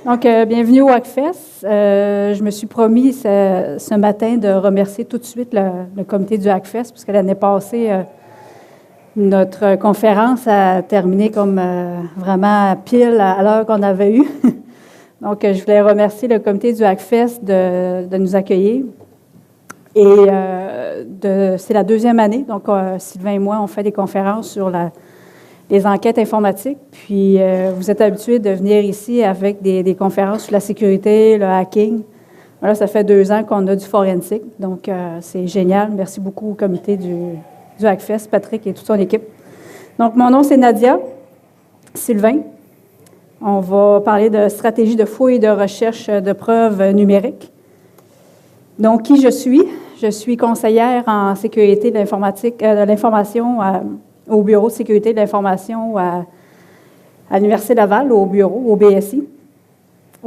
Donc, bienvenue au Hackfest. Je me suis promis ce matin de remercier tout de suite le comité du Hackfest, puisque l'année passée, notre conférence a terminé comme vraiment pile à l'heure qu'on avait eue. Donc, je voulais remercier le comité du Hackfest de nous accueillir. Et c'est la deuxième année. Donc, Sylvain et moi, on fait des conférences sur les enquêtes informatiques. Puis, vous êtes habitués de venir ici avec des conférences sur la sécurité, le hacking. Voilà, ça fait 2 ans qu'on a du forensique. Donc, c'est génial. Merci beaucoup au comité du Hackfest, Patrick et toute son équipe. Donc, mon nom, c'est Nadia. Sylvain. On va parler de stratégie de fouille et de recherche de preuves numériques. Donc, qui je suis? Je suis conseillère en sécurité de l'information au Bureau de sécurité de l'information à l'Université Laval, au bureau, au BSI.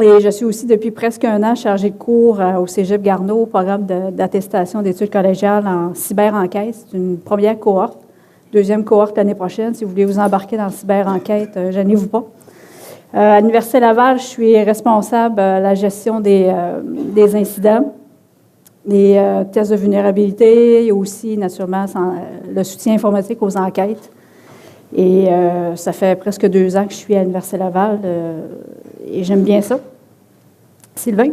Et je suis aussi depuis presque 1 an chargée de cours au Cégep Garneau, au programme d'attestation d'études collégiales en cyber-enquête. C'est une première cohorte. 2e cohorte l'année prochaine. Si vous voulez vous embarquer dans la cyber-enquête, gênez-vous pas. À l'Université Laval, je suis responsable de la gestion des incidents, des tests de vulnérabilité et aussi, naturellement, le soutien informatique aux enquêtes. Et ça fait presque 2 ans que je suis à l'Université Laval et j'aime bien ça. Sylvain?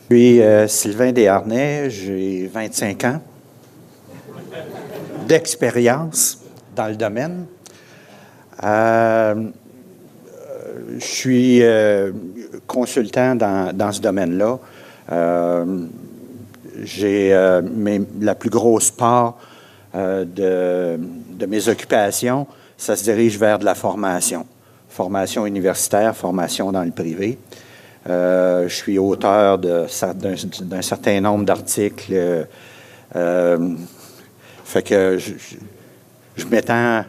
Je suis Sylvain Desharnais, j'ai 25 ans d'expérience dans le domaine. Je suis consultant dans ce domaine-là. J'ai la plus grosse part de mes occupations, ça se dirige vers de la formation. Formation universitaire, formation dans le privé. Je suis auteur d'un certain nombre d'articles. Fait que je m'étends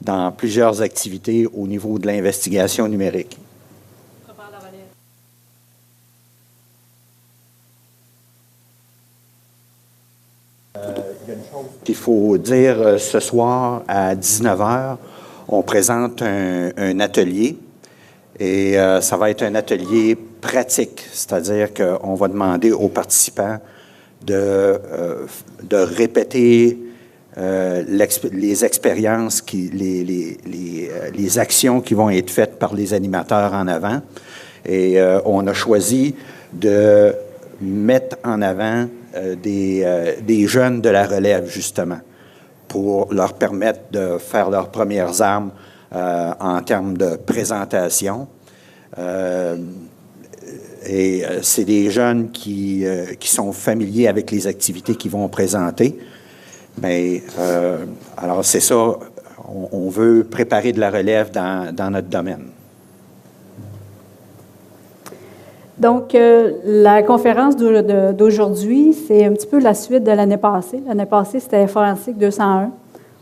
dans plusieurs activités au niveau de l'investigation numérique. Il y a une chose qu'il faut dire ce soir à 19h. On présente un atelier et ça va être un atelier pratique, c'est-à-dire qu'on va demander aux participants de répéter les expériences, les actions qui vont être faites par les animateurs en avant. Et on a choisi de mettre en avant des jeunes de la relève, justement, pour leur permettre de faire leurs premières armes en termes de présentation. Et c'est des jeunes qui sont familiers avec les activités qu'ils vont présenter. Mais alors c'est ça, on veut préparer de la relève dans notre domaine. Donc, la conférence d'aujourd'hui, c'est un petit peu la suite de l'année passée. L'année passée, c'était Forensique 201.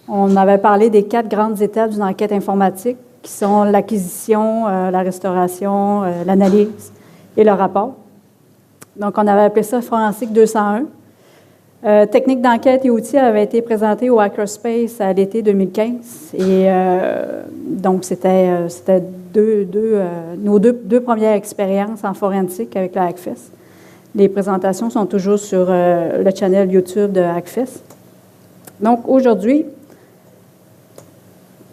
On avait parlé des 4 grandes étapes d'une enquête informatique, qui sont l'acquisition, la restauration, l'analyse et le rapport. Donc, on avait appelé ça Forensique 201. Techniques d'enquête et outils avaient été présentés au Hackerspace à l'été 2015. Et donc, c'était nos deux premières expériences en forensique avec le Hackfest. Les présentations sont toujours sur le channel YouTube de Hackfest. Donc, aujourd'hui,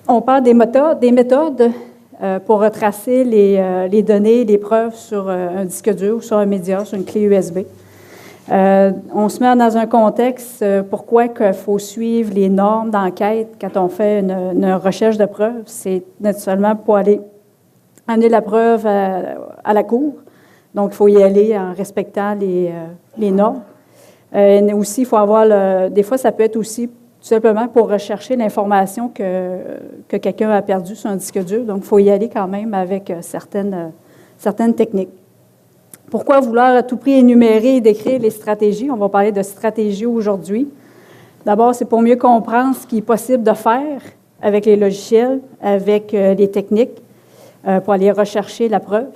on parle des méthodes pour retracer les données, les preuves sur un disque dur, sur un média, sur une clé USB. On se met dans un contexte pourquoi il faut suivre les normes d'enquête quand on fait une recherche de preuves. C'est naturellement pour aller amener la preuve à la cour. Donc, il faut y aller en respectant les normes. Aussi, il faut avoir des fois, ça peut être aussi tout simplement pour rechercher l'information que quelqu'un a perdue sur un disque dur. Donc, il faut y aller quand même avec certaines techniques. Pourquoi vouloir à tout prix énumérer et décrire les stratégies? On va parler de stratégie aujourd'hui. D'abord, c'est pour mieux comprendre ce qui est possible de faire avec les logiciels, avec les techniques, pour aller rechercher la preuve.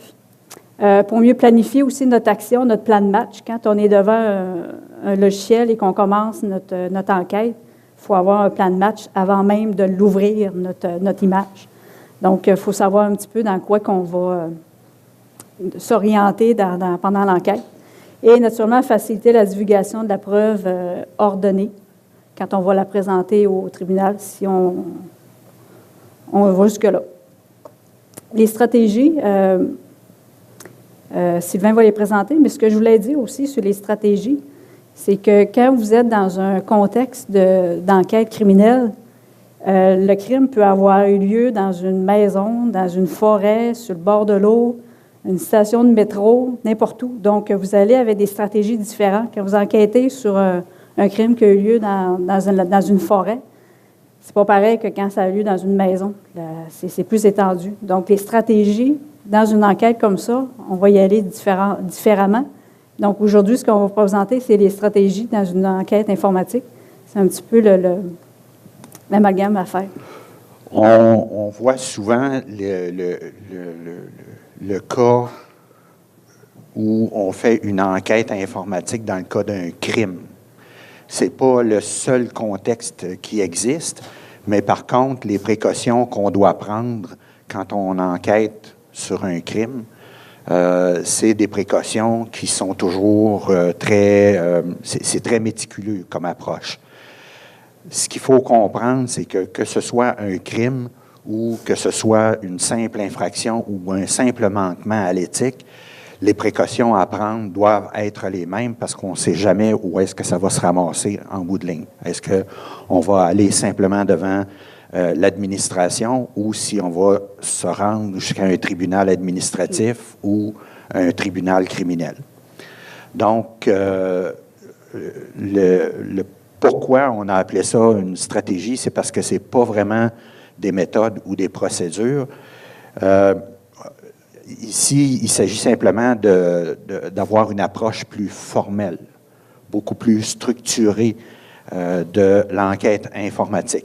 Pour mieux planifier aussi notre action, notre plan de match. Quand on est devant un logiciel et qu'on commence notre enquête, il faut avoir un plan de match avant même de l'ouvrir, notre image. Donc, il faut savoir un petit peu dans quoi qu'on va s'orienter pendant l'enquête. Et naturellement, faciliter la divulgation de la preuve ordonnée quand on va la présenter au tribunal, si on va jusque-là. Les stratégies, Sylvain va les présenter, mais ce que je voulais dire aussi sur les stratégies, c'est que quand vous êtes dans un contexte d'enquête criminelle, le crime peut avoir eu lieu dans une maison, dans une forêt, sur le bord de l'eau, une station de métro, n'importe où. Donc, vous allez avec des stratégies différentes. Quand vous enquêtez sur un crime qui a eu lieu dans une forêt, c'est pas pareil que quand ça a eu lieu dans une maison. C'est plus étendu. Donc, les stratégies, dans une enquête comme ça, on va y aller différemment. Donc, aujourd'hui, ce qu'on va vous présenter, c'est les stratégies dans une enquête informatique. C'est un petit peu l'amalgame à faire. On voit souvent le cas où on fait une enquête informatique dans le cas d'un crime. Ce n'est pas le seul contexte qui existe, mais par contre, les précautions qu'on doit prendre quand on enquête sur un crime, c'est des précautions qui sont toujours c'est très méticuleux comme approche. Ce qu'il faut comprendre, c'est que ce soit un crime ou que ce soit une simple infraction ou un simple manquement à l'éthique, les précautions à prendre doivent être les mêmes parce qu'on ne sait jamais où est-ce que ça va se ramasser en bout de ligne. Est-ce qu'on va aller simplement devant l'administration ou si on va se rendre jusqu'à un tribunal administratif ou un tribunal criminel. Donc, le pourquoi on a appelé ça une stratégie, c'est parce que ce n'est pas vraiment des méthodes ou des procédures. Ici, il s'agit simplement d'avoir une approche plus formelle, beaucoup plus structurée de l'enquête informatique.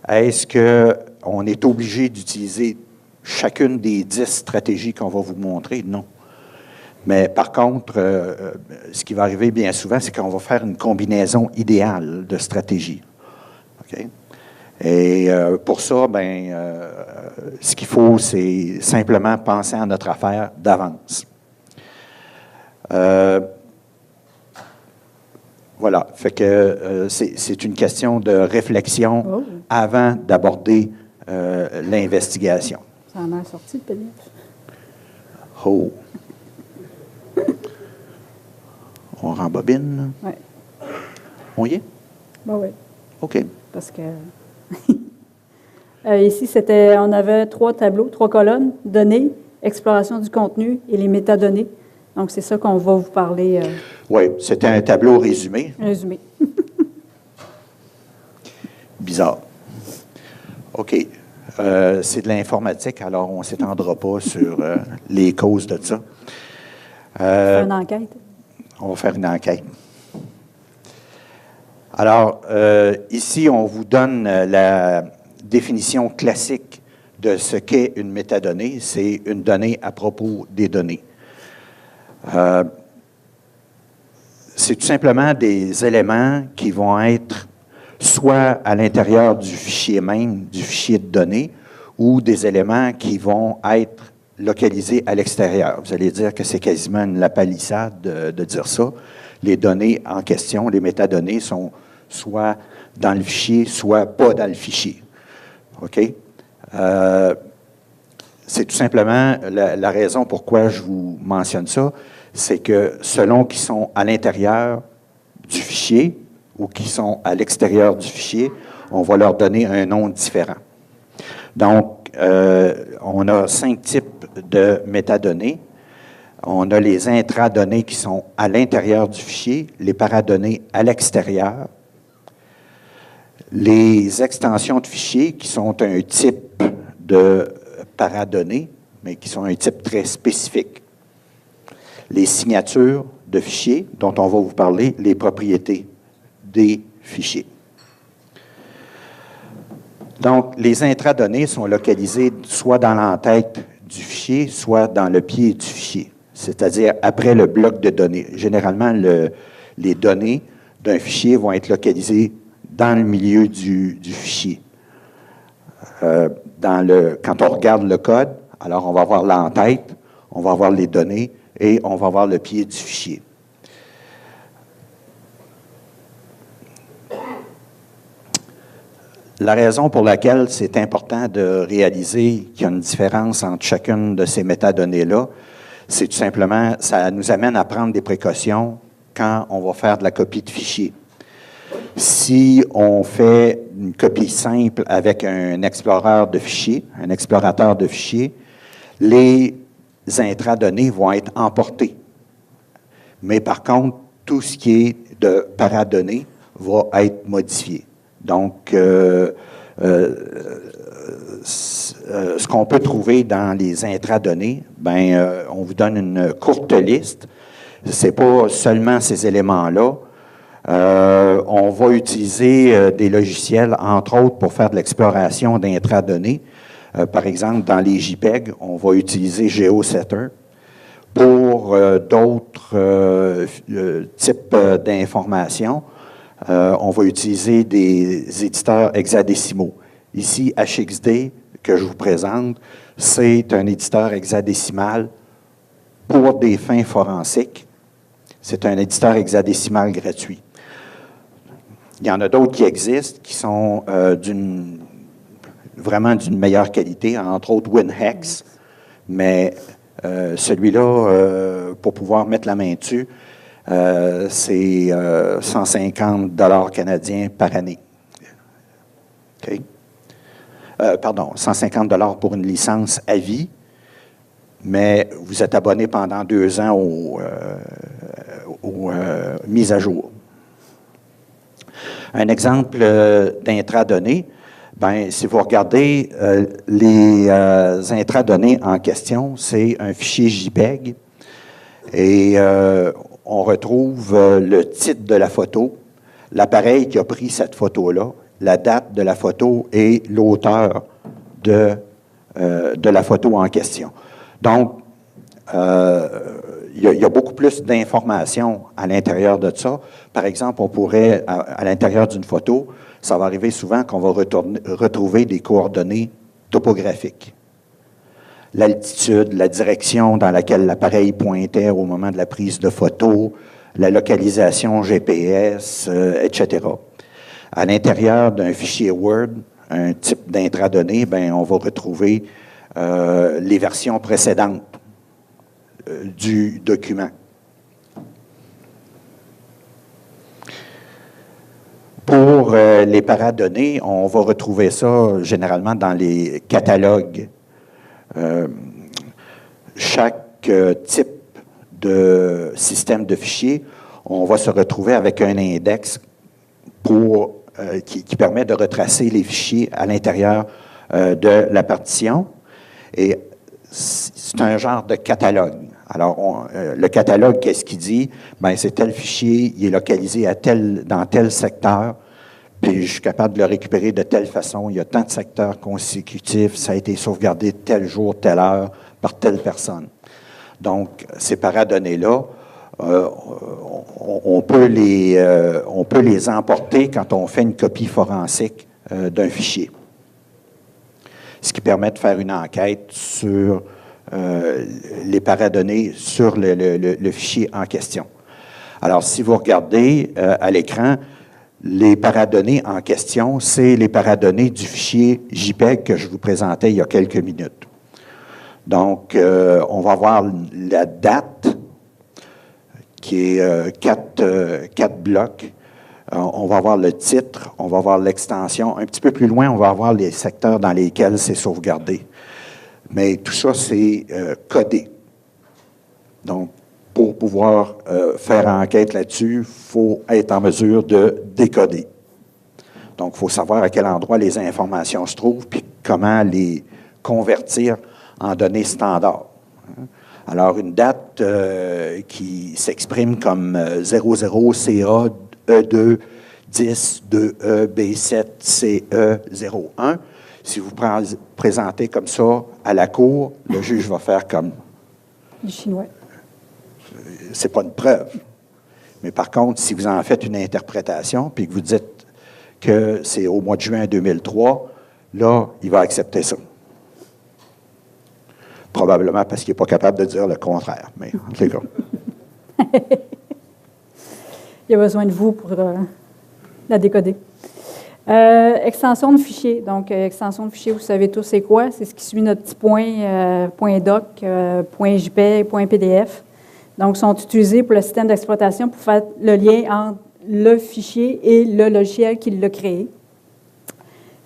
Est-ce qu'on est obligé d'utiliser chacune des 10 stratégies qu'on va vous montrer? Non. Mais par contre, ce qui va arriver bien souvent, c'est qu'on va faire une combinaison idéale de stratégies. Okay? Et pour ça, ce qu'il faut, c'est simplement penser à notre affaire d'avance. Voilà, fait que c'est une question de réflexion avant d'aborder l'investigation. Ça en a sorti, le PDF. Oh! On rembobine? Oui. On y est? Oui. OK. Parce que ici, on avait 3 tableaux, 3 colonnes, données, exploration du contenu et les métadonnées. Donc, c'est ça qu'on va vous parler. Oui, c'était un tableau résumé. Résumé. Bizarre. OK. C'est de l'informatique, alors on ne s'étendra pas sur les causes de ça. On va faire une enquête. On va faire une enquête. Alors, ici, on vous donne la définition classique de ce qu'est une métadonnée. C'est une donnée à propos des données. C'est tout simplement des éléments qui vont être soit à l'intérieur du fichier même, du fichier de données, ou des éléments qui vont être localisés à l'extérieur. Vous allez dire que c'est quasiment une lapalissade de dire ça. Les données en question, les métadonnées, sont soit dans le fichier, soit pas dans le fichier. OK? C'est tout simplement la raison pourquoi je vous mentionne ça, c'est que selon qu'ils sont à l'intérieur du fichier ou qu'ils sont à l'extérieur du fichier, on va leur donner un nom différent. Donc, on a 5 types de métadonnées. On a les intradonnées qui sont à l'intérieur du fichier, les paradonnées à l'extérieur, les extensions de fichiers qui sont un type de paradonnées, mais qui sont un type très spécifique. Les signatures de fichiers, dont on va vous parler, les propriétés des fichiers. Donc, les intradonnées sont localisées soit dans l'entête du fichier, soit dans le pied du fichier, c'est-à-dire après le bloc de données. Généralement, les données d'un fichier vont être localisées dans le milieu du fichier. Quand on regarde le code, alors on va voir l'entête, on va avoir les données et on va avoir le pied du fichier. La raison pour laquelle c'est important de réaliser qu'il y a une différence entre chacune de ces métadonnées-là, c'est tout simplement, ça nous amène à prendre des précautions quand on va faire de la copie de fichiers. Si on fait une copie simple avec un explorateur de fichiers, les intradonnées vont être emportées. Mais par contre, tout ce qui est de paradonnées va être modifié. Donc, ce qu'on peut trouver dans les intradonnées, on vous donne une courte liste. Ce n'est pas seulement ces éléments-là. On va utiliser des logiciels, entre autres, pour faire de l'exploration d'intradonnées. Par exemple, dans les JPEG, on va utiliser GeoSetter. Pour d'autres types d'informations, on va utiliser des éditeurs hexadécimaux. Ici, HXD, que je vous présente, c'est un éditeur hexadécimal pour des fins forensiques. C'est un éditeur hexadécimal gratuit. Il y en a d'autres qui existent, qui sont vraiment d'une meilleure qualité, entre autres WinHex, mais celui-là, pour pouvoir mettre la main dessus, c'est 150 $ canadiens par année. OK? 150 $ pour une licence à vie, mais vous êtes abonné pendant 2 ans aux mises à jour. Un exemple d'intradonnées, si vous regardez les intradonnées en question, c'est un fichier JPEG et on retrouve le titre de la photo, l'appareil qui a pris cette photo-là, la date de la photo et l'auteur de la photo en question. Donc, il y a beaucoup plus d'informations à l'intérieur de ça. Par exemple, on pourrait, à l'intérieur d'une photo, ça va arriver souvent qu'on va retrouver des coordonnées topographiques. L'altitude, la direction dans laquelle l'appareil pointait au moment de la prise de photo, la localisation GPS, etc. À l'intérieur d'un fichier Word, un type d'intradonnées, on va retrouver les versions précédentes du document. Pour les paradonnées, on va retrouver ça généralement dans les catalogues. Chaque type de système de fichiers, on va se retrouver avec un index qui permet de retracer les fichiers à l'intérieur de la partition. Et c'est un genre de catalogue. Alors, le catalogue, qu'est-ce qu'il dit? C'est tel fichier, il est localisé dans tel secteur, puis je suis capable de le récupérer de telle façon. Il y a tant de secteurs consécutifs, ça a été sauvegardé tel jour, telle heure, par telle personne. Donc, ces paradonnées-là, on peut les emporter quand on fait une copie forensique d'un fichier. Ce qui permet de faire une enquête sur les paradonnées sur le fichier en question. Alors, si vous regardez à l'écran, les paradonnées en question, c'est les paradonnées du fichier JPEG que je vous présentais il y a quelques minutes. Donc, on va voir la date, qui est 4 blocs. On va voir le titre, on va voir l'extension. Un petit peu plus loin, on va voir les secteurs dans lesquels c'est sauvegardé. Mais tout ça, c'est codé. Donc, pour pouvoir faire enquête là-dessus, il faut être en mesure de décoder. Donc, il faut savoir à quel endroit les informations se trouvent, puis comment les convertir en données standards. Alors, une date qui s'exprime comme 00CA E2 10 2E B7 CE 01, si vous présentez comme ça à la cour, le juge va faire comme... Du chinois. C'est pas une preuve. Mais par contre, si vous en faites une interprétation, puis que vous dites que c'est au mois de juin 2003, là, il va accepter ça. Probablement parce qu'il n'est pas capable de dire le contraire, mais en tout cas. Il a besoin de vous pour la décoder. Extension de fichier. Donc, extension de fichier, vous savez tous c'est quoi? C'est ce qui suit notre petit point .doc, .jpeg, .pdf. Donc, sont utilisés pour le système d'exploitation pour faire le lien entre le fichier et le logiciel qui l'a créé.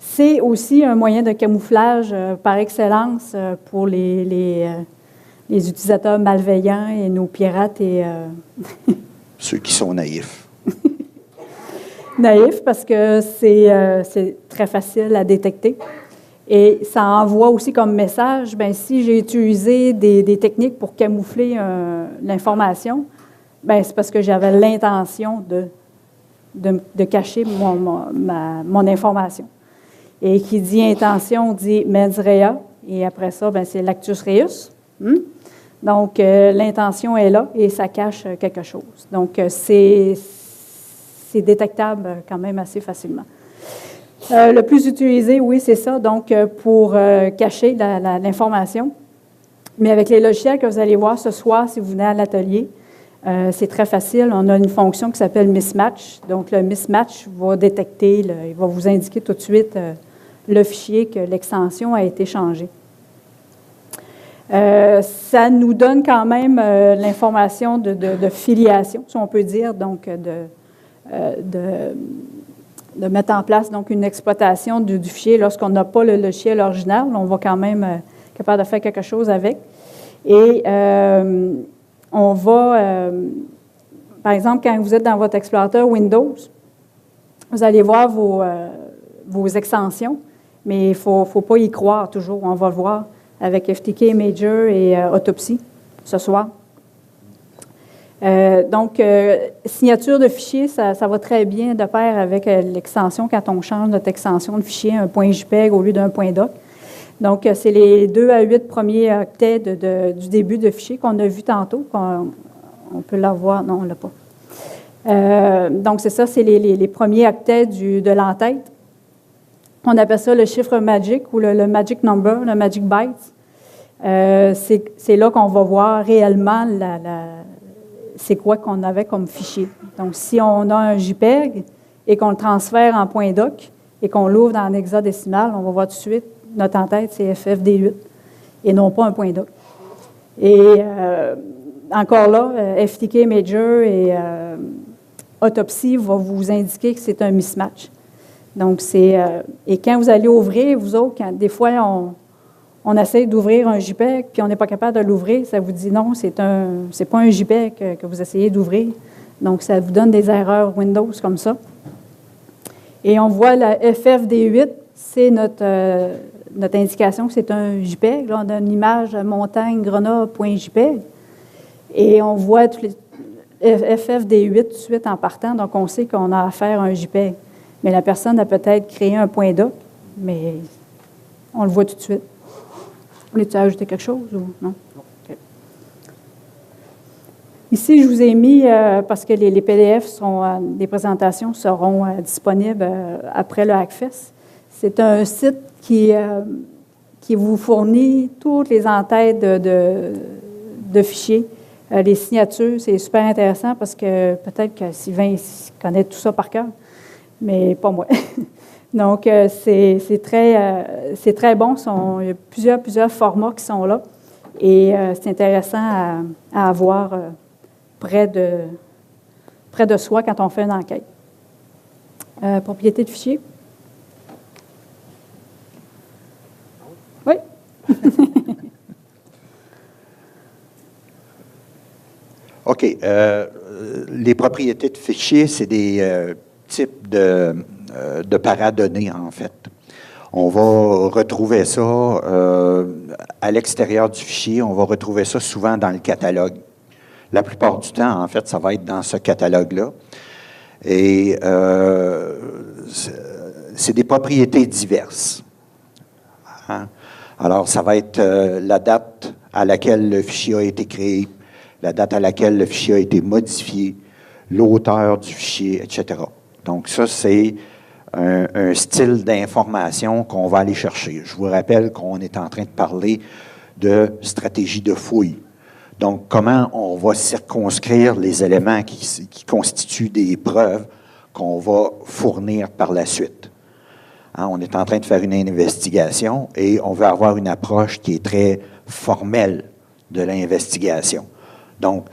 C'est aussi un moyen de camouflage par excellence pour les utilisateurs malveillants et nos pirates et... Ceux qui sont naïfs. Naïfs parce que c'est très facile à détecter. Et ça envoie aussi comme message, bien, si j'ai utilisé des techniques pour camoufler l'information, bien, c'est parce que j'avais l'intention de cacher mon information. Et qui dit intention dit mens rea, et après ça, bien, c'est lactus reus. Donc, l'intention est là et ça cache quelque chose. Donc, c'est détectable quand même assez facilement. Le plus utilisé, oui, c'est ça, donc pour cacher l'information. Mais avec les logiciels que vous allez voir ce soir, si vous venez à l'atelier, c'est très facile. On a une fonction qui s'appelle mismatch. Donc, le mismatch va détecter, il va vous indiquer tout de suite le fichier que l'extension a été changée. Ça nous donne quand même l'information de filiation, si on peut dire, donc de mettre en place donc une exploitation du fichier lorsqu'on n'a pas le logiciel original. On va quand même être capable de faire quelque chose avec. Et on va, par exemple, quand vous êtes dans votre explorateur Windows, vous allez voir vos extensions, mais il ne faut pas y croire toujours. On va le voir avec FTK Major et Autopsy ce soir. Donc, signature de fichier, ça va très bien de pair avec l'extension quand on change notre extension de fichier, un .jpeg au lieu d'un .doc. Donc, c'est les 2 à 8 premiers octets du début de fichier qu'on a vu tantôt. On peut l'avoir, non, on ne l'a pas. Donc, c'est ça, c'est les premiers octets de l'entête. On appelle ça le chiffre magic ou le magic number, le magic bytes. C'est là qu'on va voir réellement c'est quoi qu'on avait comme fichier. Donc, si on a un JPEG et qu'on le transfère en .doc et qu'on l'ouvre dans un hexadécimal, on va voir tout de suite, notre entête, c'est FFD8 et non pas un .doc. Et encore là, FTK Major et Autopsy va vous indiquer que c'est un mismatch. Donc, et quand vous allez ouvrir, vous autres, des fois, on essaie d'ouvrir un JPEG, puis on n'est pas capable de l'ouvrir, ça vous dit non, c'est pas un JPEG que vous essayez d'ouvrir. Donc, ça vous donne des erreurs Windows comme ça. Et on voit la FFD8, c'est notre indication que c'est un JPEG. Là, on a une image montagne-grenat.jpg. Et on voit FFD8 tout de suite en partant, donc on sait qu'on a affaire à un JPEG. Mais la personne a peut-être créé un .doc, mais on le voit tout de suite. Voulais-tu ajouter quelque chose ou non? Okay. Ici, je vous ai mis, parce que les PDF des présentations seront disponibles après le Hackfest. C'est un site qui vous fournit toutes les entêtes de fichiers. Les signatures, c'est super intéressant parce que peut-être que Sylvain connaît tout ça par cœur, mais pas moi. Donc, c'est très bon. Il y a plusieurs formats qui sont là. Et c'est intéressant à avoir près de soi quand on fait une enquête. Propriété de fichier. Oui. OK. Les propriétés de fichier, c'est des types de paradonnées, en fait. On va retrouver ça à l'extérieur du fichier. On va retrouver ça souvent dans le catalogue. La plupart du temps, en fait, ça va être dans ce catalogue-là. Et c'est des propriétés diverses. Hein? Alors, ça va être la date à laquelle le fichier a été créé, la date à laquelle le fichier a été modifié, l'auteur du fichier, etc. Donc, ça, c'est un style d'information qu'on va aller chercher. Je vous rappelle qu'on est en train de parler de stratégie de fouille. Donc, comment on va circonscrire les éléments qui constituent des preuves qu'on va fournir par la suite. Hein, on est en train de faire une investigation et on veut avoir une approche qui est très formelle de l'investigation. Donc,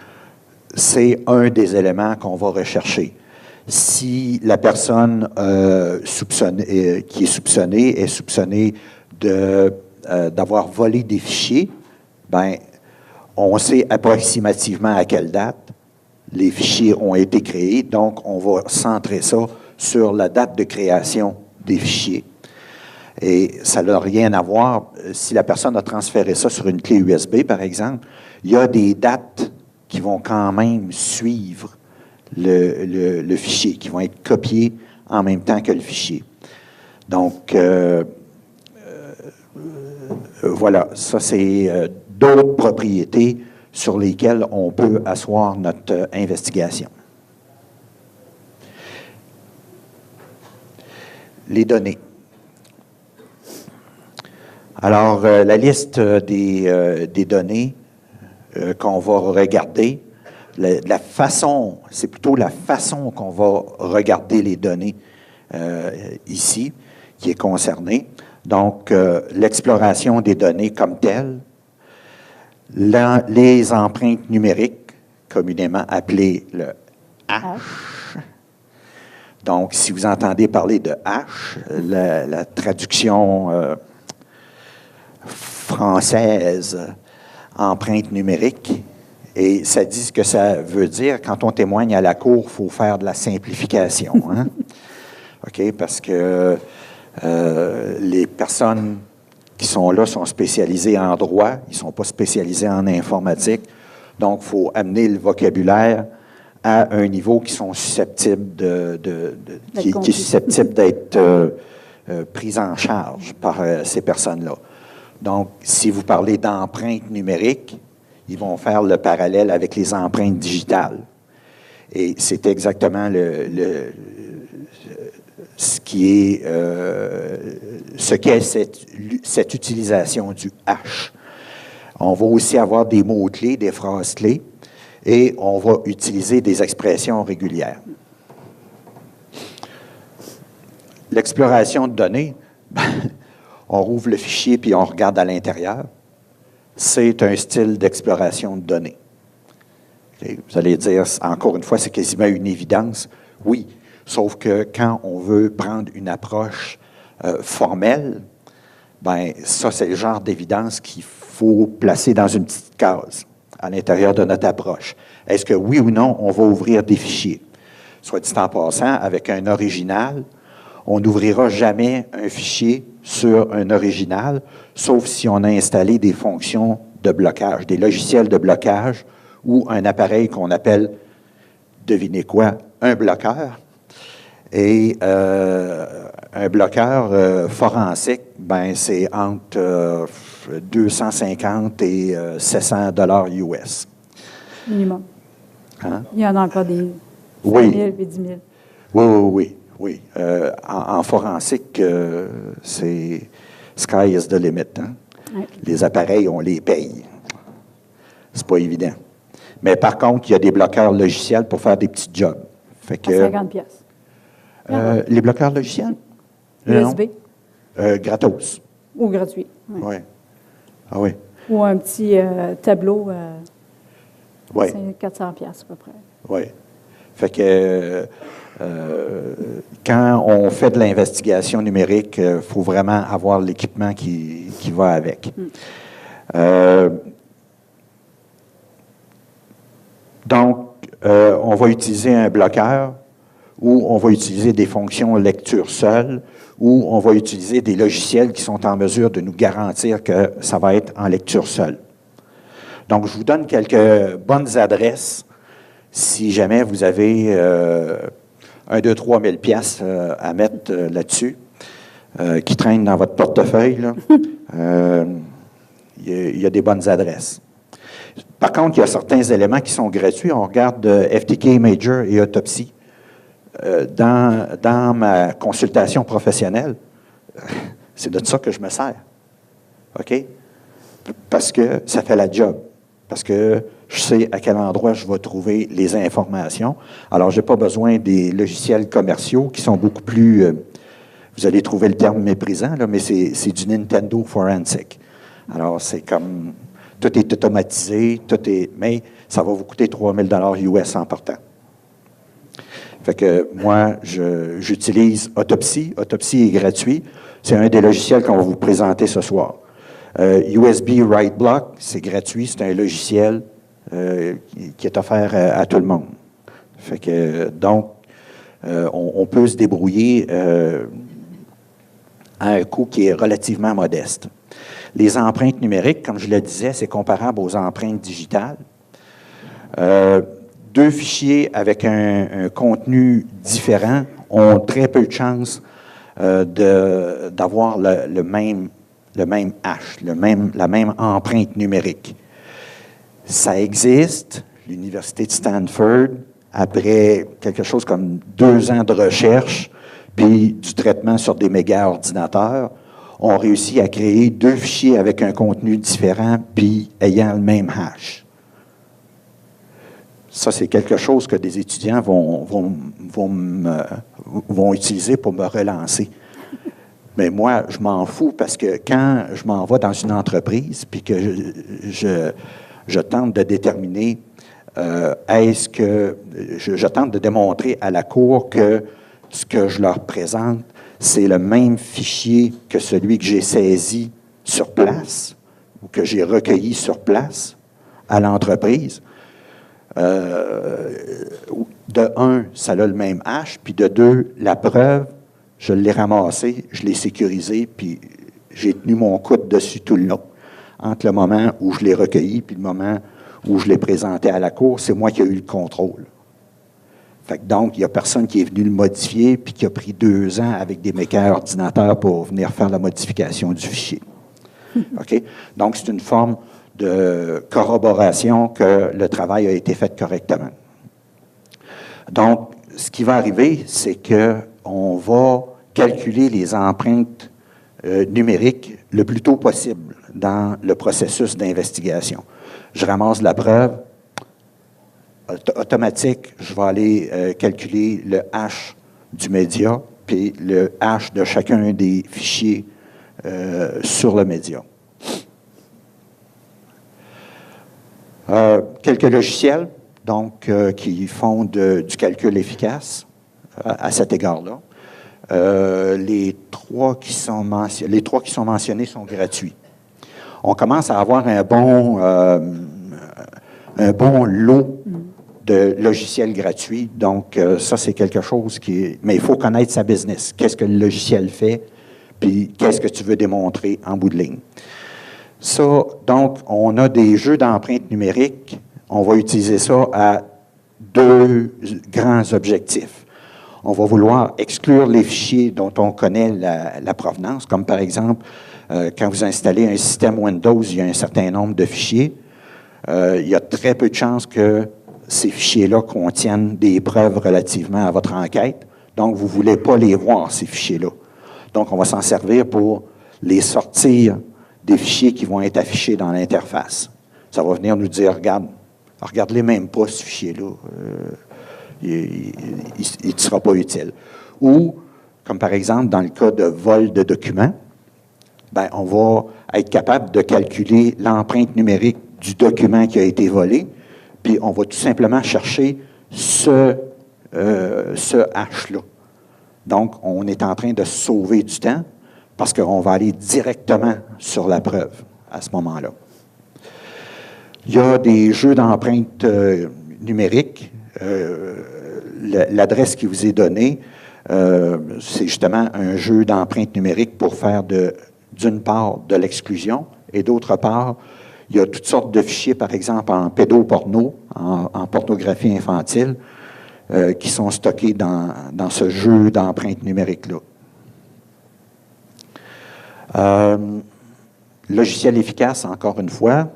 c'est un des éléments qu'on va rechercher. Si la personne qui est soupçonnée d'avoir volé des fichiers, bien, on sait approximativement à quelle date les fichiers ont été créés, donc on va centrer ça sur la date de création des fichiers. Et ça n'a rien à voir, si la personne a transféré ça sur une clé USB, par exemple, il y a des dates qui vont quand même suivre le fichier, qui vont être copiés en même temps que le fichier. Donc, voilà, ça c'est d'autres propriétés sur lesquelles on peut asseoir notre investigation. Les données. Alors, la liste des données qu'on va regarder, la façon, c'est plutôt la façon qu'on va regarder les données ici qui est concernée. Donc, l'exploration des données comme telles, les empreintes numériques, communément appelées le hash. Donc, si vous entendez parler de hash, la traduction française, empreinte numérique, et ça dit ce que ça veut dire. Quand on témoigne à la cour, il faut faire de la simplification. Hein? OK? Parce que les personnes qui sont là sont spécialisés en droit, ils ne sont pas spécialisés en informatique. Donc, il faut amener le vocabulaire à un niveau qui sont susceptibles qui est susceptible d'être pris en charge par ces personnes-là. Donc, si vous parlez d'empreintes numériques, ils vont faire le parallèle avec les empreintes digitales. Et c'est exactement ce qu'est cette utilisation du hash. On va aussi avoir des mots-clés, des phrases-clés, et on va utiliser des expressions régulières. L'exploration de données, on rouvre le fichier puis on regarde à l'intérieur. C'est un style d'exploration de données. Okay? Vous allez dire, encore une fois, c'est quasiment une évidence. Oui, sauf que quand on veut prendre une approche formelle, ben ça, c'est le genre d'évidence qu'il faut placer dans une petite case à l'intérieur de notre approche. Est-ce que oui ou non, on va ouvrir des fichiers? Soit dit en passant, avec un original, on n'ouvrira jamais un fichier sur un original, sauf si on a installé des fonctions de blocage, des logiciels de blocage ou un appareil qu'on appelle, devinez quoi, un bloqueur. Et un bloqueur forensique, ben c'est entre 250 et 700 $ US. Minimum. Hein? Il y en a encore des 5 000 et 10 000. Oui. En forensique, c'est sky is the limit. Hein? Oui. Les appareils, on les paye. C'est pas évident. Mais par contre, il y a des bloqueurs logiciels pour faire des petits jobs. Fait que, 50 pièces. Les bloqueurs logiciels? USB. Gratos. Ou gratuit. Oui. Ouais. Ah oui. Ou un petit tableau, ouais. 400 pièces à peu près. Oui. Fait que quand on fait de l'investigation numérique, il faut vraiment avoir l'équipement qui va avec. Donc, on va utiliser un bloqueur ou on va utiliser des fonctions lecture seule ou on va utiliser des logiciels qui sont en mesure de nous garantir que ça va être en lecture seule. Donc, je vous donne quelques bonnes adresses si jamais vous avez 1, 2, 3 000 piastres à mettre là-dessus, qui traînent dans votre portefeuille. Il y a des bonnes adresses. Par contre, il y a certains éléments qui sont gratuits. On regarde FTK Major et Autopsy. Dans ma consultation professionnelle, c'est de ça que je me sers. OK? parce que ça fait la job. Parce que je sais à quel endroit je vais trouver les informations. Alors, je n'ai pas besoin des logiciels commerciaux qui sont beaucoup plus... vous allez trouver le terme méprisant, là, mais c'est du Nintendo Forensic. Alors, c'est comme... Tout est automatisé, mais ça va vous coûter 3 000 US en partant. Fait que moi, j'utilise Autopsy. Autopsy est gratuit. C'est un des logiciels qu'on va vous présenter ce soir. USB Write Block, c'est gratuit. C'est un logiciel qui est offert à tout le monde. Fait que, donc, on peut se débrouiller à un coût qui est relativement modeste. Les empreintes numériques, comme je le disais, c'est comparable aux empreintes digitales. 2 fichiers avec un contenu différent ont très peu de chances d'avoir le même hash, la même empreinte numérique. Ça existe. L'Université de Stanford, après quelque chose comme 2 ans de recherche, puis du traitement sur des méga-ordinateurs, ont réussi à créer 2 fichiers avec un contenu différent, puis ayant le même hash. Ça, c'est quelque chose que des étudiants vont utiliser pour me relancer. Mais moi, je m'en fous parce que quand je m'en vais dans une entreprise puis que je tente de déterminer je tente de démontrer à la Cour que ce que je leur présente, c'est le même fichier que celui que j'ai saisi sur place ou que j'ai recueilli sur place à l'entreprise. De 1, ça a le même hash, puis de 2, la preuve, je l'ai ramassée, je l'ai sécurisée, puis j'ai tenu mon coude dessus tout le long. Entre le moment où je l'ai recueilli puis le moment où je l'ai présenté à la Cour, c'est moi qui ai eu le contrôle. Fait que donc, il n'y a personne qui est venu le modifier puis qui a pris 2 ans avec des méca-ordinateurs pour venir faire la modification du fichier. OK? Donc, c'est une forme de corroboration que le travail a été fait correctement. Donc, ce qui va arriver, c'est qu'on va calculer les empreintes numériques le plus tôt possible dans le processus d'investigation. Je ramasse la preuve, automatique, je vais aller calculer le hash du média, puis le hash de chacun des fichiers sur le média. Quelques logiciels, donc, qui font du calcul efficace à cet égard-là. Les trois qui sont mentionnés sont gratuits. On commence à avoir un bon lot de logiciels gratuits. Donc, ça, c'est quelque chose qui est... Mais il faut connaître sa business. Qu'est-ce que le logiciel fait, puis qu'est-ce que tu veux démontrer en bout de ligne. Ça, donc, on a des jeux d'empreintes numériques. On va utiliser ça à 2 grands objectifs. On va vouloir exclure les fichiers dont on connaît la provenance, comme par exemple, quand vous installez un système Windows, il y a un certain nombre de fichiers. Il y a très peu de chances que ces fichiers-là contiennent des preuves relativement à votre enquête. Donc, vous ne voulez pas les voir, ces fichiers-là. Donc, on va s'en servir pour les sortir des fichiers qui vont être affichés dans l'interface. Ça va venir nous dire, regarde-les même pas, ce fichier-là. Il ne sera pas utile. Ou, comme par exemple, dans le cas de vol de documents, ben, on va être capable de calculer l'empreinte numérique du document qui a été volé, puis on va tout simplement chercher ce hash-là. Donc, on est en train de sauver du temps parce qu'on va aller directement sur la preuve à ce moment-là. Il y a des jeux d'empreintes numériques. L'adresse qui vous est donnée, c'est justement un jeu d'empreintes numériques pour faire d'une part de l'exclusion et d'autre part, il y a toutes sortes de fichiers, par exemple en pédoporno, en pornographie infantile, qui sont stockés dans ce jeu d'empreintes numériques-là. Logiciel efficace, encore une fois.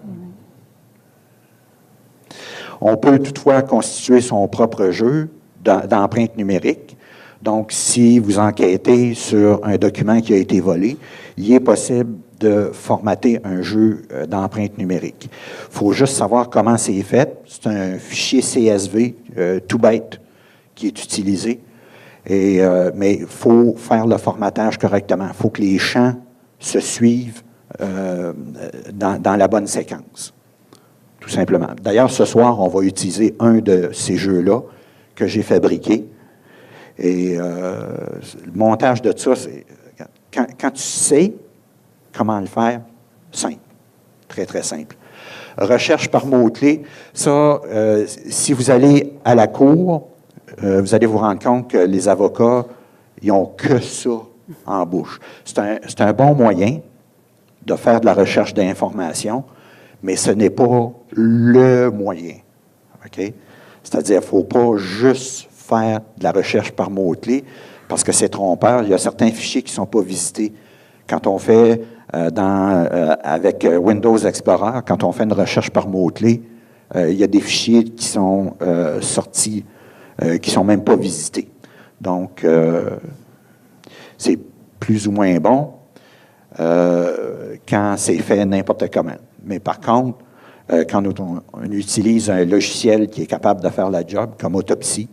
On peut toutefois constituer son propre jeu d'empreintes numériques. Donc, si vous enquêtez sur un document qui a été volé, il est possible de formater un jeu d'empreinte numérique. Il faut juste savoir comment c'est fait. C'est un fichier CSV tout bête qui est utilisé. Mais il faut faire le formatage correctement. Il faut que les champs se suivent dans la bonne séquence, tout simplement. D'ailleurs, ce soir, on va utiliser un de ces jeux-là que j'ai fabriqué. Et le montage de ça, c'est quand tu sais comment le faire, simple, très, très simple. Recherche par mots-clés, ça, si vous allez à la cour, vous allez vous rendre compte que les avocats, ils n'ont que ça en bouche. C'est un bon moyen de faire de la recherche d'informations, mais ce n'est pas le moyen. OK? C'est-à-dire, il ne faut pas juste faire de la recherche par mots-clés, parce que c'est trompeur. Il y a certains fichiers qui ne sont pas visités. Quand on fait, avec Windows Explorer, quand on fait une recherche par mots-clés, il y a des fichiers qui sont sortis, qui ne sont même pas visités. Donc, c'est plus ou moins bon quand c'est fait n'importe comment. Mais par contre, quand on utilise un logiciel qui est capable de faire la job, comme Autopsy,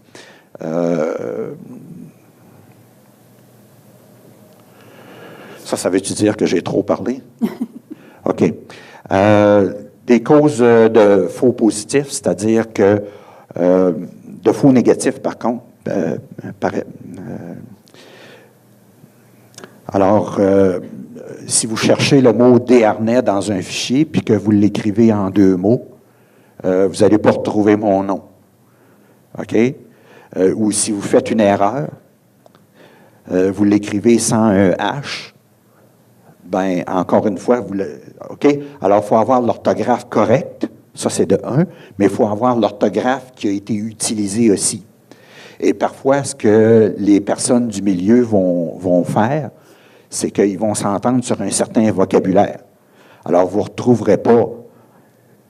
ça veut-tu dire que j'ai trop parlé? OK. Des causes de faux positifs, c'est-à-dire que de faux négatifs, par contre, alors, si vous cherchez le mot Desharnais dans un fichier, puis que vous l'écrivez en 2 mots, vous n'allez pas retrouver mon nom. OK? Ou si vous faites une erreur, vous l'écrivez sans un H, bien, encore une fois, OK? Alors, il faut avoir l'orthographe correcte, ça c'est de 1, mais il faut avoir l'orthographe qui a été utilisée aussi. Et parfois, ce que les personnes du milieu vont faire, c'est qu'ils vont s'entendre sur un certain vocabulaire. Alors, vous ne retrouverez pas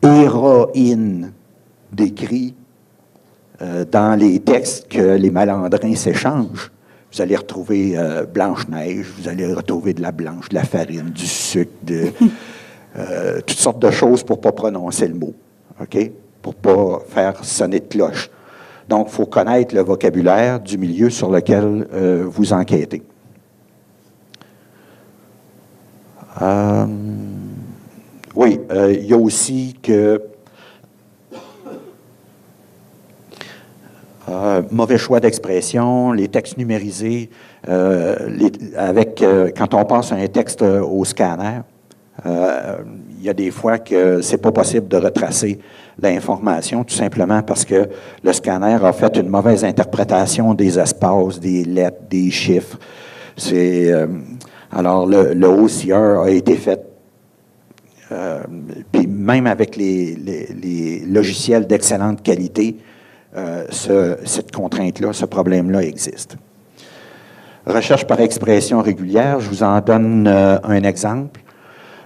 héroïne décrit dans les textes que les malandrins s'échangent. Vous allez retrouver Blanche-Neige, vous allez retrouver de la blanche, de la farine, du sucre, toutes sortes de choses pour ne pas prononcer le mot, OK? Pour ne pas faire sonner de cloche. Donc, il faut connaître le vocabulaire du milieu sur lequel vous enquêtez. Oui, il y a aussi que mauvais choix d'expression, les textes numérisés, quand on passe un texte au scanner, il y a des fois que c'est pas possible de retracer l'information, tout simplement parce que le scanner a fait une mauvaise interprétation des espaces, des lettres, des chiffres. Alors, le OCR a été fait, puis même avec les logiciels d'excellente qualité, cette contrainte-là, ce problème-là existe. Recherche par expression régulière, je vous en donne un exemple.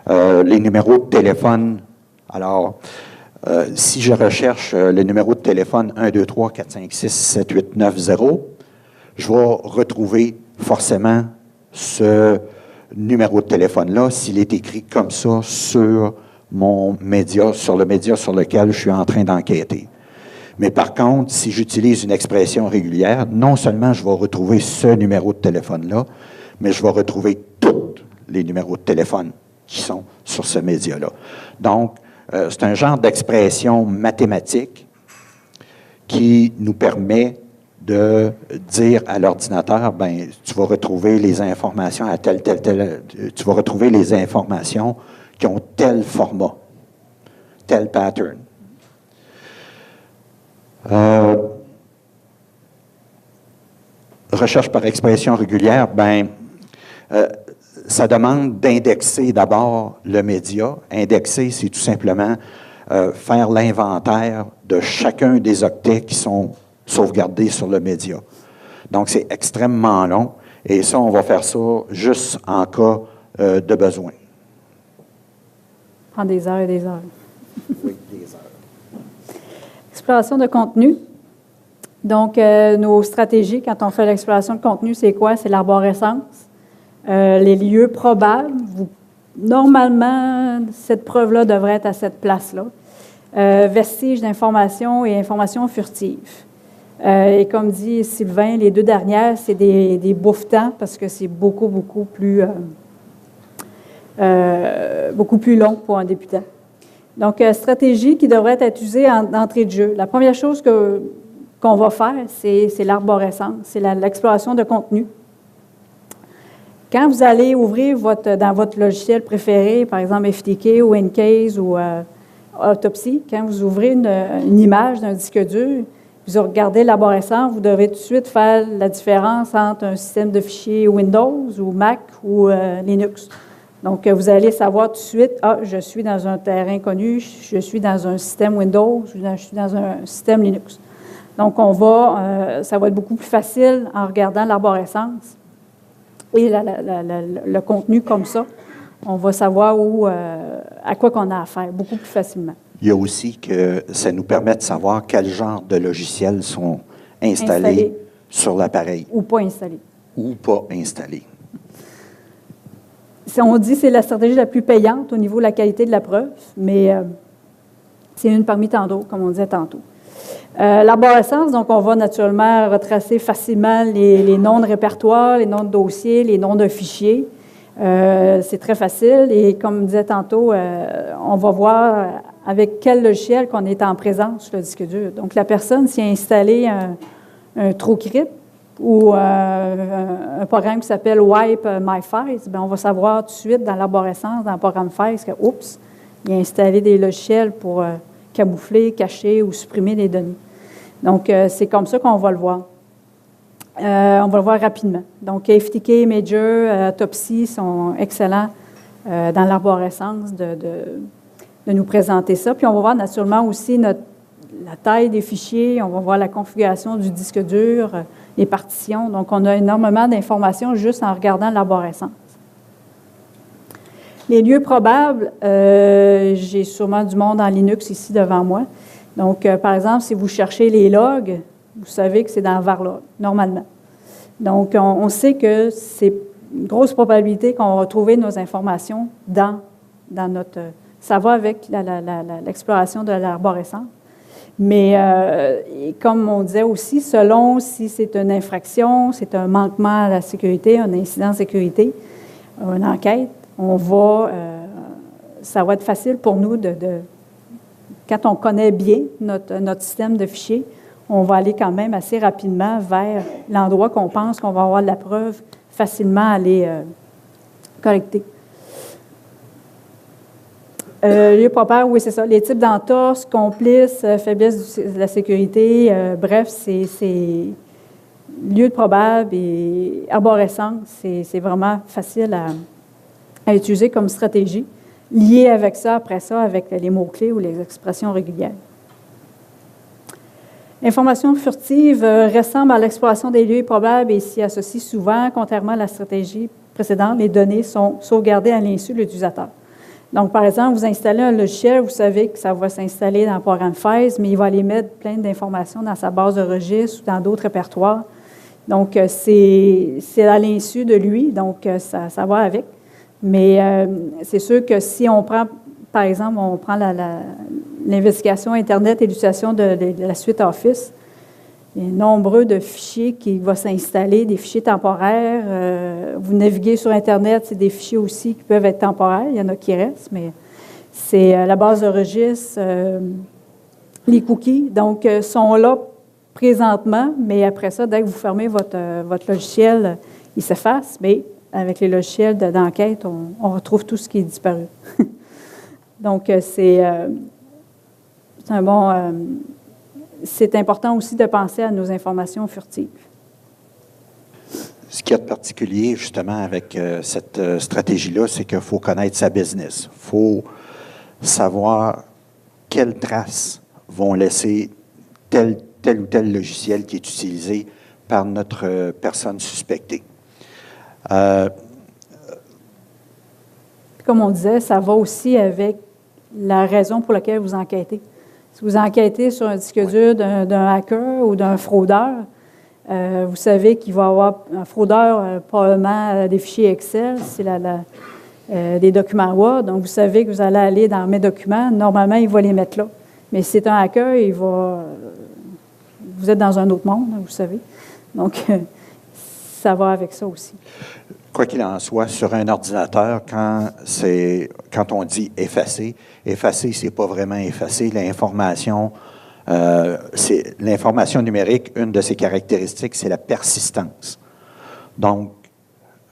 Les numéros de téléphone. Alors, si je recherche le numéro de téléphone 1, 2, 3, 4, 5, 6, 7, 8, 9, 0, je vais retrouver forcément ce numéro de téléphone-là s'il est écrit comme ça sur mon média, sur le média sur lequel je suis en train d'enquêter. Mais par contre, si j'utilise une expression régulière, non seulement je vais retrouver ce numéro de téléphone-là, mais je vais retrouver tous les numéros de téléphone qui sont sur ce média-là. Donc, c'est un genre d'expression mathématique qui nous permet de dire à l'ordinateur, ben, tu vas retrouver les informations à tu vas retrouver les informations qui ont tel format, tel pattern. Recherche par expression régulière, ben, ça demande d'indexer d'abord le média. Indexer, c'est tout simplement faire l'inventaire de chacun des octets qui sont sauvegardés sur le média. Donc, c'est extrêmement long. Et ça, on va faire ça juste en cas de besoin. Prend des heures et des heures. Oui, des heures. Exploration de contenu. Donc, nos stratégies, quand on fait l'exploration de contenu, c'est quoi? C'est l'arborescence. Les lieux probables. Vous normalement, cette preuve-là devrait être à cette place-là. Vestiges d'informations et informations furtives. Et comme dit Sylvain, les deux dernières, c'est des bouffetants parce que c'est beaucoup plus long pour un débutant. Donc, stratégie qui devrait être utilisée d'entrée de jeu. La première chose qu'on va faire, c'est l'arborescence, c'est l'exploration de contenu. Quand vous allez ouvrir dans votre logiciel préféré, par exemple FTK ou Incase ou Autopsy, quand vous ouvrez une image d'un disque dur, vous regardez l'arborescence, vous devez tout de suite faire la différence entre un système de fichiers Windows ou Mac ou Linux. Donc, vous allez savoir tout de suite, je suis dans un terrain connu, je suis dans un système Windows, je suis dans un système Linux. Donc, ça va être beaucoup plus facile en regardant l'arborescence et le contenu comme ça. On va savoir à quoi qu'on a affaire beaucoup plus facilement. Il y a aussi que ça nous permet de savoir quel genre de logiciels sont installés sur l'appareil. Ou pas installés. Ou pas installés. On dit que c'est la stratégie la plus payante au niveau de la qualité de la preuve, mais c'est une parmi tant d'autres, comme on disait tantôt. L'arborescence, donc on va naturellement retracer facilement les noms de répertoire, les noms de dossiers, les noms de fichiers. C'est très facile et comme je disais tantôt, on va voir avec quel logiciel qu'on est en présence sur le disque dur. Donc, la personne s'y a installé un TrueCrypt ou un programme qui s'appelle Wipe My Files, bien, on va savoir tout de suite dans l'arborescence, dans le programme Files, que, oups, il a installé des logiciels pour camoufler, cacher ou supprimer des données. Donc, c'est comme ça qu'on va le voir. On va le voir rapidement. Donc, FTK, Major, Autopsy sont excellents dans l'arborescence de nous présenter ça. Puis, on va voir naturellement aussi la taille des fichiers, on va voir la configuration du disque dur, les partitions. Donc, on a énormément d'informations juste en regardant l'arborescence. Les lieux probables, j'ai sûrement du monde en Linux ici devant moi. Donc, par exemple, si vous cherchez les logs, vous savez que c'est dans Varlog, normalement. Donc, on sait que c'est une grosse probabilité qu'on va retrouver nos informations dans notre... Ça va avec l'exploration de l'arborescence. Mais comme on disait aussi, selon si c'est une infraction, c'est un manquement à la sécurité, un incident de sécurité, une enquête, ça va être facile pour nous quand on connaît bien notre système de fichiers, on va aller quand même assez rapidement vers l'endroit qu'on pense qu'on va avoir de la preuve facilement à aller collecter. Lieu probables, oui, c'est ça. Les types d'entorses, complices, faiblesse de la sécurité, bref, c'est lieu probable et arborescence, c'est vraiment facile à utiliser comme stratégie, lié avec ça, après ça, avec les mots-clés ou les expressions régulières. L'information furtive ressemble à l'exploration des lieux probables et s'y associe souvent, contrairement à la stratégie précédente, les données sont sauvegardées à l'insu de l'utilisateur. Donc, par exemple, vous installez un logiciel, vous savez que ça va s'installer dans le programme Files, mais il va aller mettre plein d'informations dans sa base de registre ou dans d'autres répertoires. Donc, c'est à l'insu de lui, donc ça va avec. Mais c'est sûr que si on prend, par exemple, l'investigation Internet et l'utilisation de la suite Office, il y a nombreux de fichiers qui vont s'installer, des fichiers temporaires. Vous naviguez sur Internet, c'est des fichiers aussi qui peuvent être temporaires. Il y en a qui restent, mais c'est la base de registre, les cookies. Donc, sont là présentement, mais après ça, dès que vous fermez votre logiciel, il s'efface. Mais avec les logiciels d'enquête, on retrouve tout ce qui est disparu. Donc, c'est un bon... c'est important aussi de penser à nos informations furtives. Ce qu'il y a de particulier, justement, avec cette stratégie-là, c'est qu'il faut connaître sa business. Il faut savoir quelles traces vont laisser tel ou tel logiciel qui est utilisé par notre personne suspectée. Comme on disait, ça va aussi avec la raison pour laquelle vous enquêtez. Si vous enquêtez sur un disque dur d'un hacker ou d'un fraudeur, vous savez qu'il va y avoir un fraudeur probablement des fichiers Excel. C'est des documents Word. Donc, vous savez que vous allez aller dans mes documents. Normalement, il va les mettre là. Mais si c'est un hacker, vous êtes dans un autre monde, vous savez. Donc, ça va avec ça aussi. Quoi qu'il en soit, sur un ordinateur, quand on dit effacer, c'est pas vraiment effacer l'information. L'information numérique, une de ses caractéristiques, c'est la persistance. Donc,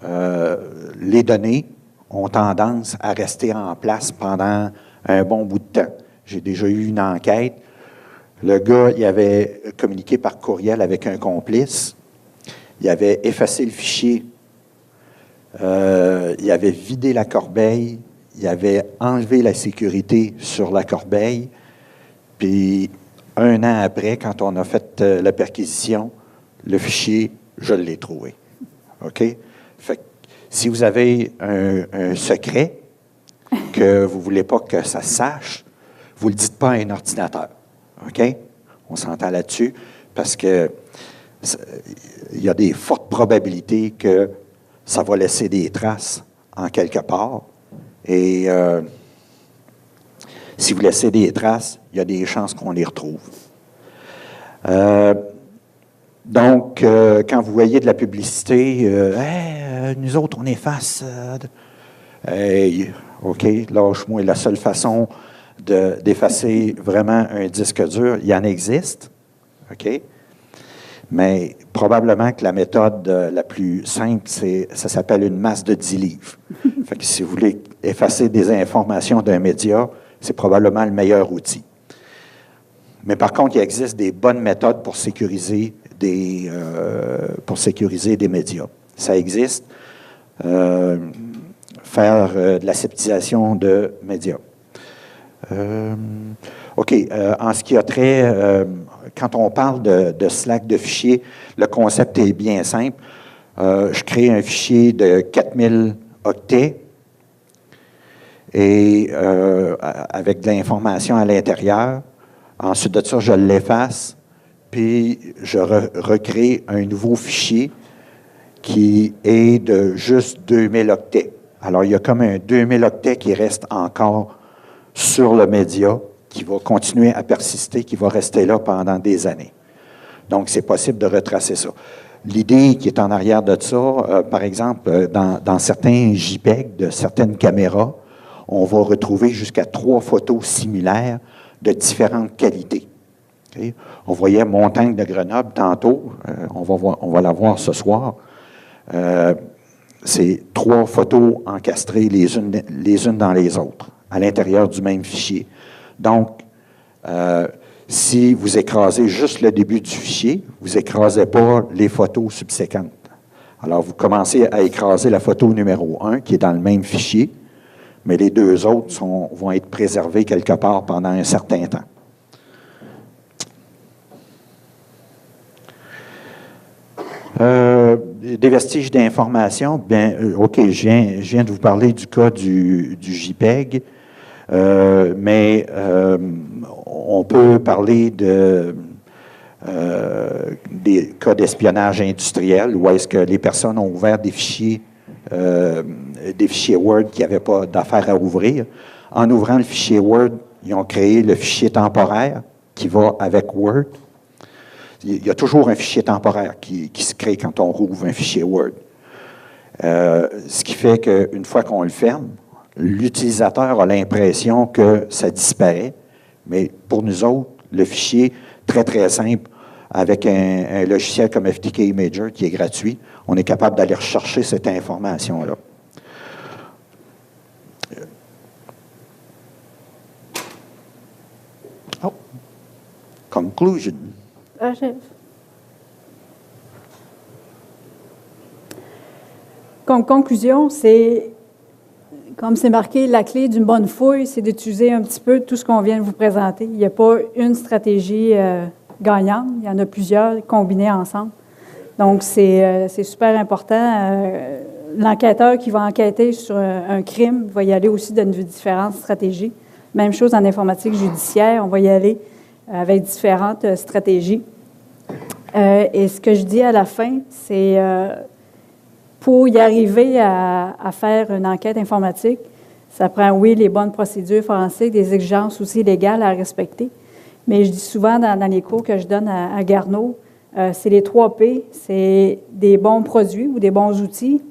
les données ont tendance à rester en place pendant un bon bout de temps. J'ai déjà eu une enquête. Le gars, il avait communiqué par courriel avec un complice. Il avait effacé le fichier. Il avait vidé la corbeille. Il avait enlevé la sécurité sur la corbeille. Puis, un an après, quand on a fait la perquisition, le fichier, je l'ai trouvé. OK? Fait que, si vous avez un secret que vous ne voulez pas que ça se sache, vous ne le dites pas à un ordinateur. OK? On s'entend là-dessus parce que il y a des fortes probabilités que ça va laisser des traces en quelque part. Et si vous laissez des traces, il y a des chances qu'on les retrouve. Donc, quand vous voyez de la publicité, hey, nous autres, on efface. Hey, OK, lâche-moi. La seule façon d'effacer vraiment un disque dur, il en existe. OK? Mais probablement que la méthode la plus simple, ça s'appelle une masse de 10 livres. Fait que si vous voulez effacer des informations d'un média, c'est probablement le meilleur outil. Mais par contre, il existe des bonnes méthodes pour sécuriser des médias. Ça existe. Faire de la septisation de médias. OK. En ce qui a trait, quand on parle de Slack de fichiers, le concept est bien simple. Je crée un fichier de 4000 octets et avec de l'information à l'intérieur. Ensuite de ça, je l'efface, puis je recrée un nouveau fichier qui est de juste 2000 octets. Alors, il y a comme un 2000 octets qui reste encore sur le média, qui va continuer à persister, qui va rester là pendant des années. Donc, c'est possible de retracer ça. L'idée qui est en arrière de ça, par exemple, dans certains JPEG de certaines caméras, on va retrouver jusqu'à 3 photos similaires de différentes qualités. Okay? On voyait Montagne de Grenoble tantôt, on va la voir ce soir. C'est 3 photos encastrées les unes dans les autres, à l'intérieur du même fichier. Donc, si vous écrasez juste le début du fichier, vous n'écrasez pas les photos subséquentes. Alors, vous commencez à écraser la photo numéro 1, qui est dans le même fichier, mais les 2 autres vont être préservés quelque part pendant un certain temps. Des vestiges d'information, bien, OK, je viens de vous parler du cas du JPEG, mais on peut parler des cas d'espionnage industriel où est-ce que les personnes ont ouvert des fichiers Word qui n'avaient pas d'affaires à ouvrir. En ouvrant le fichier Word, ils ont créé le fichier temporaire qui va avec Word. Il y a toujours un fichier temporaire qui se crée quand on rouvre un fichier Word. Ce qui fait qu'une fois qu'on le ferme, l'utilisateur a l'impression que ça disparaît, mais pour nous autres, le fichier, très, très simple, avec un logiciel comme FTK Imager qui est gratuit, on est capable d'aller rechercher cette information-là. Oh. Conclusion. Comme conclusion, c'est, comme c'est marqué, la clé d'une bonne fouille, c'est d'utiliser un petit peu tout ce qu'on vient de vous présenter. Il n'y a pas une stratégie gagnante, il y en a plusieurs combinées ensemble. Donc, c'est super important. L'enquêteur qui va enquêter sur un crime va y aller aussi dans différentes stratégies. Même chose en informatique judiciaire, on va y aller avec différentes stratégies. Et ce que je dis à la fin, c'est pour y arriver à faire une enquête informatique, ça prend, oui, les bonnes procédures forensiques, des exigences aussi légales à respecter. Mais je dis souvent dans les cours que je donne à Garneau, c'est les 3 P, c'est des bons produits ou des bons outils,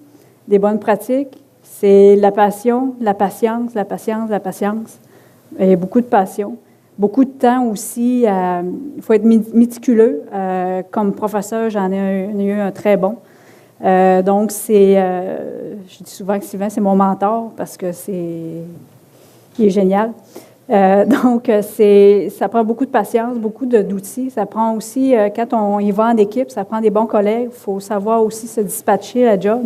des bonnes pratiques, c'est la passion, la patience, la patience, la patience, et beaucoup de passion. Beaucoup de temps aussi, il faut être méticuleux. Comme professeur, j'en ai eu un très bon. Donc, je dis souvent que Sylvain, c'est mon mentor parce que il est génial. Donc, ça prend beaucoup de patience, beaucoup d'outils. Ça prend aussi, quand on y va en équipe, ça prend des bons collègues. Il faut savoir aussi se dispatcher la job.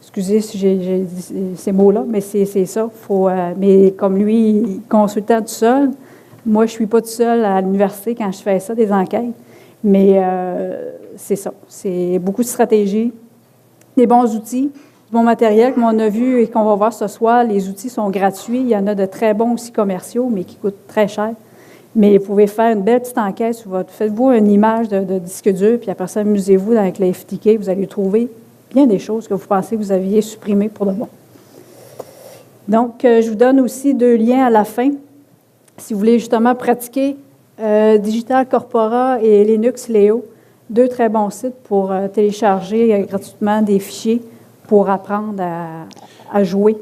Excusez si j'ai dit ces mots-là, mais c'est ça. Mais comme lui, consultant tout seul, moi, je ne suis pas tout seul à l'université quand je fais ça, des enquêtes. Mais c'est ça. C'est beaucoup de stratégie, des bons outils, du bon matériel. Comme on a vu et qu'on va voir ce soir, les outils sont gratuits. Il y en a de très bons aussi commerciaux, mais qui coûtent très cher. Mais vous pouvez faire une belle petite enquête sur faites-vous une image de disque dur, puis après ça, amusez-vous avec les FTK. Vous allez trouver bien des choses que vous pensez que vous aviez supprimées pour de bon. Donc, je vous donne aussi 2 liens à la fin. Si vous voulez justement pratiquer Digital Corpora et Linux Leo, 2 très bons sites pour télécharger gratuitement des fichiers pour apprendre à jouer.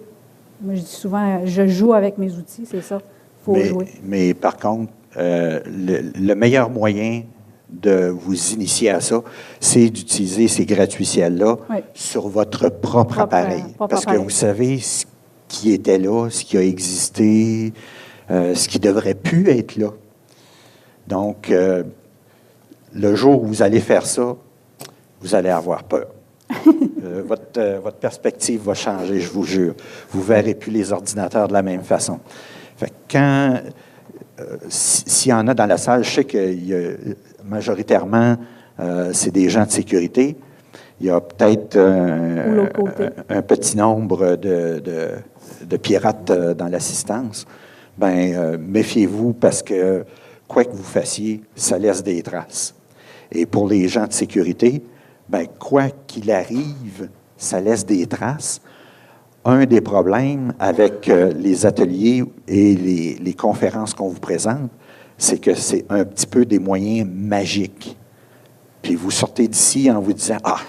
Moi, je dis souvent, je joue avec mes outils, c'est ça, il faut jouer. Mais par contre, le meilleur moyen de vous initier à ça, c'est d'utiliser ces gratuiciels-là sur votre propre appareil. Parce que vous savez ce qui était là, ce qui a existé, ce qui devrait plus être là. Donc, le jour où vous allez faire ça, vous allez avoir peur. Votre perspective va changer, je vous jure. Vous ne verrez plus les ordinateurs de la même façon. Fait que quand, s'il y en a dans la salle, je sais que majoritairement, c'est des gens de sécurité. Il y a peut-être un petit nombre de pirates dans l'assistance. Bien, méfiez-vous parce que quoi que vous fassiez, ça laisse des traces. Et pour les gens de sécurité, bien, quoi qu'il arrive, ça laisse des traces. Un des problèmes avec les ateliers et les conférences qu'on vous présente, c'est que c'est un petit peu des moyens magiques. Puis vous sortez d'ici en vous disant « Ah,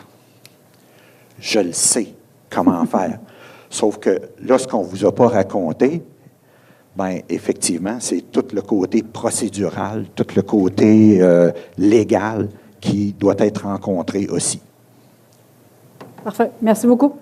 je le sais comment faire. » Sauf que là, ce qu'on ne vous a pas raconté, bien, effectivement, c'est tout le côté procédural, tout le côté légal qui doit être rencontré aussi. Parfait. Merci beaucoup.